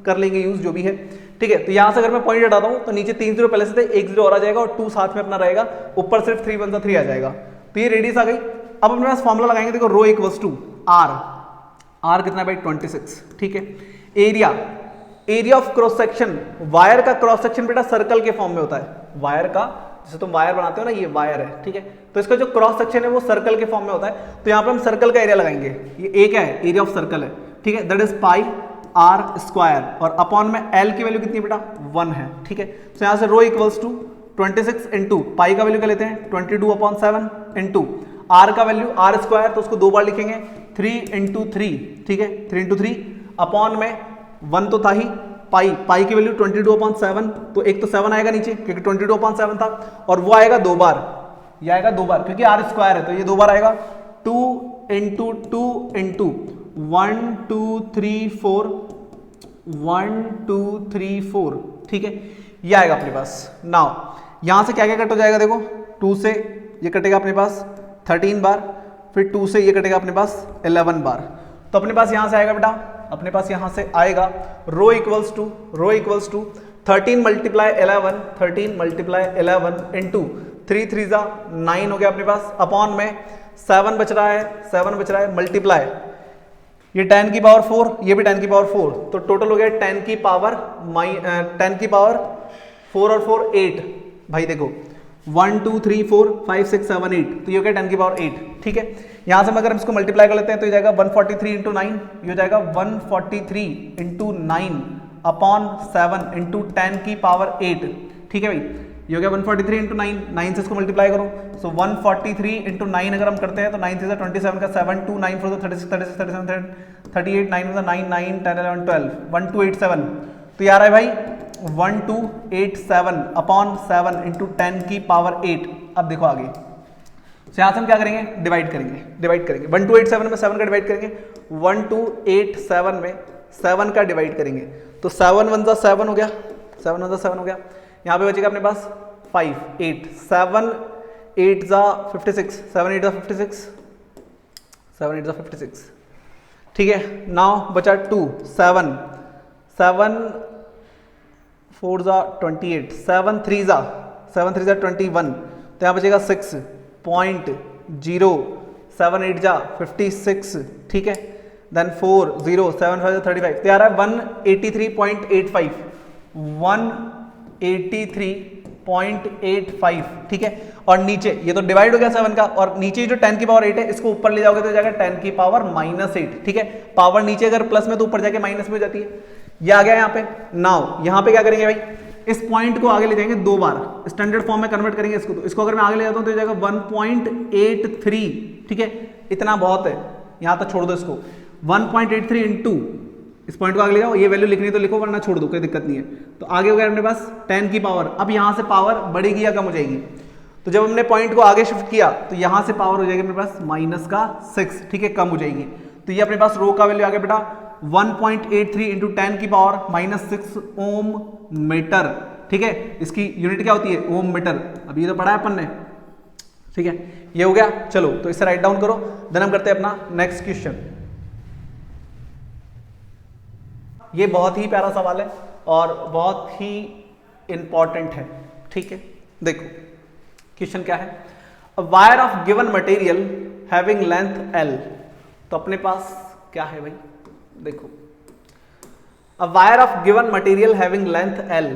कर लेंगे यूज जो भी है। ठीक है। तो यहां से अगर मैं पॉइंट हटाता हूं तो नीचे 3 0 पहले से थे, 1 0 और आ जाएगा और 2 साथ में अपना रहेगा, ऊपर सिर्फ 3 1 3 आ जाएगा। तो ये रेडियस आ गई। अब अपने पास फॉर्मूला लगाएंगे, देखो रो इक्वल्स टू आर कितना है भाई 26, ठीक है। Area of cross section, wire का क्रॉस सेक्शन बेटा सर्कल के फॉर्म में होता है। वायर का, जैसे तुम वायर बनाते हो ना, ये वायर है, ठीक है। तो इसका जो क्रॉस सेक्शन है वो सर्कल के फॉर्म में होता है। तो यहाँ पे हम सर्कल का एरिया लगाएंगे। ये एक है एरिया ऑफ सर्कल है, ठीक है, that is pi r square, और अपॉन में एल की वैल्यू कितनी बेटा 1 है, ठीक है। तो यहाँ से rho equals to 26 into pi का वैल्यू क्या लेते हैं 22/7 इंटू आर का वैल्यू आर स्क्वायर, तो उसको 2 बार लिखेंगे 3 इंटू 3, ठीक है, 3 इंटू 3 अपॉन में 1 तो था ही, पाई की वैल्यू 22/7, तो एक तो 7 आएगा नीचे क्योंकि 22/7 था, और वो आएगा 2 बार, ये आएगा 2 बार क्योंकि आर स्क्वायर है, तो ये 2 बार आएगा 2 इंटू 2 इंटू 1 2 3 4 1 2 3 4, ठीक है, ये आएगा अपने पास। नाउ यहां से क्या क्या कट हो जाएगा, देखो 2 से ये कटेगा अपने पास 13 बार, फिर 2 से ये कटेगा अपने पास 11 बार, तो अपने पास यहां से आएगा बेटा, अपने पास यहां से आएगा rho equals to 13 multiply 11, 13 multiply 11 into 3 3 जा 9 हो गया अपने पास, अपॉन में 7 बच रहा है मल्टीप्लाई ये 10 की पावर 4, ये भी 10 की पावर 4, तो टोटल हो गया 10 की पावर 4 और 4 8, भाई देखो 1 2 3 4 5 6 7 8, तो ये हो गया 10 की पावर 8, ठीक है। यहां से अगर हम इसको मल्टीप्लाई कर लेते हैं तो ये जाएगा 143 इंटू 9, ये हो जाएगा 143 इंटू 9 अपॉन 7 इंटू 10 की पावर 8, ठीक है भाई, ये हो गया 143 इंटू 9 से इसको मल्टीप्लाई करो, सो 143 इंटू 9 अगर हम करते हैं तो 9 से 27 का 7 2 9 4 36 36 37 38 9 9 9 10 11 12 1287, तो यार है भाई 1287 अपॉन 7 इंटू 10 की पावर 8। अब देखो आगे, तो यहां से हम क्या करेंगे, डिवाइड करेंगे 1287 में 7 का डिवाइड करेंगे, 1287 में 7 का डिवाइड करेंगे, तो 7 1 7 हो गया, 7 1 7 हो गया, यहाँ पे बचेगा अपने पास 5 8 7 8 जा 56, 7 8 जा 56, 7 8 जा 56, ठीक है। नाउ बचा 2 7 7 4 जा 28, 7 3 जा 21, तो यहाँ बचेगा 6.0, 7 8 जा 56, ठीक है, देन 4 0 7 5 जा 35, तो यार है 183.85 183.85, ठीक है। और नीचे ये तो डिवाइड हो गया 7 का, और नीचे जो 10 की पावर 8 है इसको ऊपर ले जाओगे तो जाएगा 10 की पावर -8, ठीक है। पावर नीचे अगर प्लस में तो ऊपर जाके माइनस में हो जाती है, ये आ गया यहाँ पे। नाउ यहाँ पे क्या करेंगे भाई, इस पॉइंट को आगे ले जाएंगे 2 बार, स्टैंडर्ड फॉर्म में कन्वर्ट करेंगे इसको, तो इसको अगर मैं आगे ले जाता हूँ तो जाएगा 1.83, ठीक है, इतना बहुत है, यहाँ तक छोड़ दो इसको, 1.83 इंटू इस पॉइंट को आगे ले जाओ, ये वैल्यू लिखनी तो लिखो वरना छोड़ दो, कोई दिक्कत नहीं है। तो आगे हो गया अपने पास 10 की पावर, अब यहां से पावर बढ़ेगी या कम हो जाएगी, तो जब हमने पॉइंट को आगे शिफ्ट किया तो यहां से पावर हो जाएगी अपने पास -6, ठीक है, कम हो जाएगी। तो ये अपने पास रो का वैल्यू आ गया बेटा 1.83 इंटू 10 की पावर -6 ओम मीटर, ठीक है, इसकी यूनिट क्या होती है ओम मीटर, अभी ये तो पढ़ा है अपन ने, ठीक है, ये हो गया। चलो तो इसे राइट डाउन करो, देन हम करते हैं अपना नेक्स्ट क्वेश्चन। ये बहुत ही प्यारा सवाल है और बहुत ही इंपॉर्टेंट है, ठीक है। देखो क्वेश्चन क्या है, a wire of given material having length L, तो अपने पास क्या है भाई, देखो a wire of given material having length L,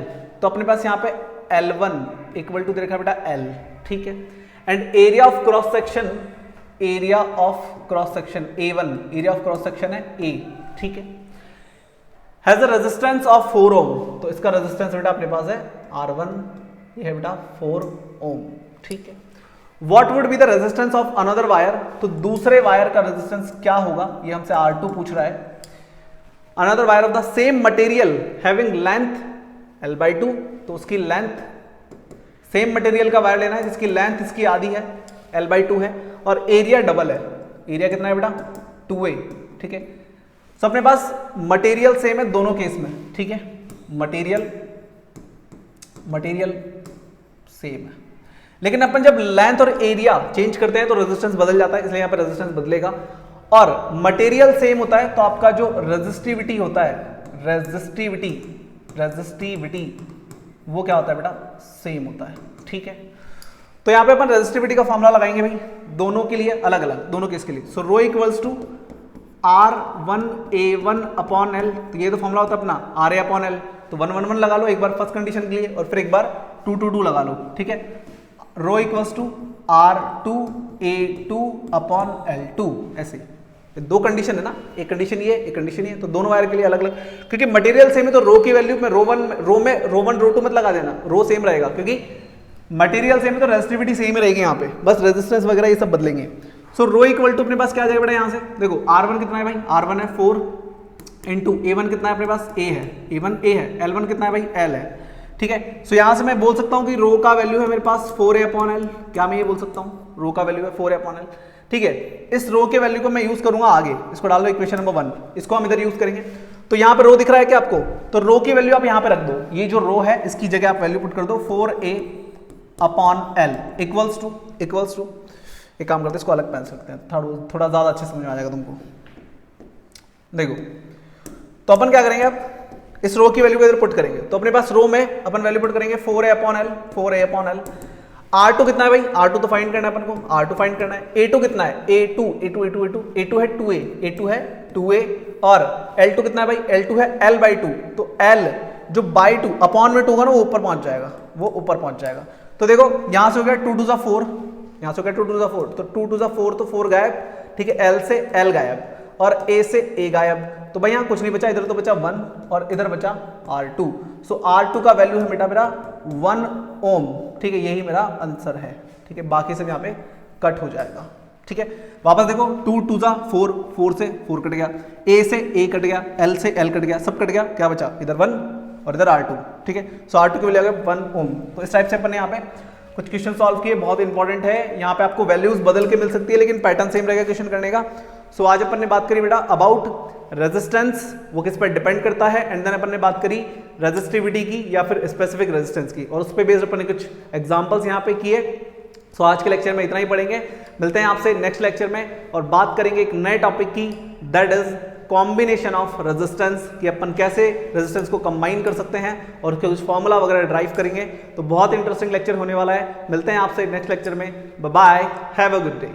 तो अपने पास यहाँ पे L1 इक्वल टू दे रखा बेटा L, ठीक है, and area of cross section A1, area of cross section है A, ठीक है, हैज अ रेजिस्टेंस ऑफ 4 ओम, तो इसका रेजिस्टेंस बेटा अपने पास है R1, ये है बेटा 4 ओम, ठीक है। What would be the resistance of another wire, तो दूसरे वायर का रेजिस्टेंस क्या होगा, ये हमसे R2 पूछ रहा है। Another wire of the same material having length L/2, तो उसकी लेंथ, सेम मटेरियल का वायर लेना है जिसकी लेंथ इसकी आधी है, L/2 है, और एरिया डबल है, एरिया कितना है बेटा 2A, ठीक है। तो अपने पास मटेरियल सेम है दोनों केस में, ठीक है, मटेरियल सेम है, लेकिन अपन जब लेंथ और एरिया चेंज करते हैं तो रेजिस्टेंस बदल जाता है, इसलिए यहाँ पर रेजिस्टेंस बदलेगा। और मटेरियल सेम होता है तो आपका जो रेजिस्टिविटी होता है, रेजिस्टिविटी रेजिस्टिविटी वो क्या होता है बेटा, सेम होता है। ठीक है, तो यहां पे अपन रेजिस्टिविटी का फॉर्मूला लगाएंगे भाई दोनों के लिए अलग अलग, दोनों केस के लिए। So rho equals to R1A1 upon L, तो ये तो फॉर्मूला होता है अपना RA अपॉन एल, तो 1 1 1 लगा लो एक बार फर्स्ट कंडीशन के लिए और फिर एक बार 2 2 2 लगा लो। ठीक है, rho equals to R2A2 upon L2, ऐसे दो कंडीशन है ना, एक कंडीशन ये एक कंडीशन ये, तो दोनों वायर के लिए अलग अलग, क्योंकि मटेरियल सेम है तो रो की वैल्यू में रो वन रो टू मत लगा देना, रो सेम रहेगा, क्योंकि मटेरियल सेम है तो रेजिस्टिविटी सेम ही रहेगी यहाँ पे, बस रेजिस्टेंस वगैरह ये सब बदलेंगे। सो रो इक्वल टू अपने पास क्या आ जाएगा बेटा, यहाँ से देखो R1 कितना है भाई, R1 है 4 इंटू A1 कितना है अपने पास, A है, A1 A है, L1 कितना है भाई, L है। ठीक है, सो यहाँ से मैं बोल सकता हूँ कि रो का वैल्यू है मेरे पास 4A अपॉन एल, क्या मैं ये बोल सकता हूँ, रो का वैल्यू है 4A अपॉन एल। ठीक है, इस रो के वैल्यू को मैं यूज करूंगा आगे, इसको डाल दो इक्वेशन नंबर 1, इसको हम इधर यूज करेंगे। तो यहाँ पे रो दिख रहा है क्या आपको, तो रो की वैल्यू आप यहाँ पे रख दो, ये जो रो है इसकी जगह आप वैल्यू पुट कर दो 4A upon L equals to एक काम करते हैं इसको अलग पहन सकते हैं, थोड़ा ज्यादा अच्छे समझ में आ जाएगा तुमको। देखो तो अपन क्या करेंगे, अब इस रो की वैल्यू को इधर पुट करेंगे, तो अपने पास रो में अपन वैल्यू पुट करेंगे 4A अपॉन एल। R2 कितना है भाई, R2 तो फाइंड करना है अपन को, R2 फाइंड करना है। A2 कितना है, A2 है 2A और L2 कितना है भाई, L2 है L/2, तो L जो बाई 2 अपॉन में 2 होगा ना वो ऊपर पहुंच जाएगा, तो देखो यहां से हो गया 2 2 4, यहां से हो गया 2 2 4, तो 2 2 4 तो 4 गायब। ठीक है, L से L गायब और A से A गायब, तो भाई यहाँ कुछ नहीं बचा, इधर तो बचा 1 और इधर बचा R2। सो R2 का वैल्यू है बेटा मेरा 1 ओम। ठीक है, यही मेरा आंसर है। ठीक है, बाकी सब यहाँ पे कट हो जाएगा। ठीक है, वापस देखो 2 2 4, 4 से 4 कट गया, A से A कट गया, L से L कट गया, सब कट गया, क्या बचा, इधर 1 और इधर R2। ठीक है, सो R2 की वैल्यू आ गया 1 ओम। तो इस टाइप से अपन ने यहाँ पे कुछ क्वेश्चन सॉल्व किए, बहुत इंपॉर्टेंट है, यहाँ पे आपको वैल्यूज बदल के मिल सकती है लेकिन पैटर्न सेम रहेगा क्वेश्चन करने का। सो आज अपन ने बात करी बेटा अबाउट रेजिस्टेंस, वो किस पर डिपेंड करता है, एंड देन अपन ने बात करी रेजिस्टिविटी की या फिर स्पेसिफिक रेजिस्टेंस की, और उस पर बेस्ड अपन ने कुछ एग्जांपल्स यहाँ पे किए। सो आज के लेक्चर में इतना ही पढ़ेंगे, मिलते हैं आपसे नेक्स्ट लेक्चर में और बात करेंगे एक नए टॉपिक की, that is combination of resistance, कि अपन कैसे रेजिस्टेंस को कंबाइन कर सकते हैं और कुछ फॉर्मूला वगैरह ड्राइव करेंगे। तो बहुत इंटरेस्टिंग लेक्चर होने वाला है, मिलते हैं आपसे नेक्स्ट लेक्चर में, bye bye, have a good day.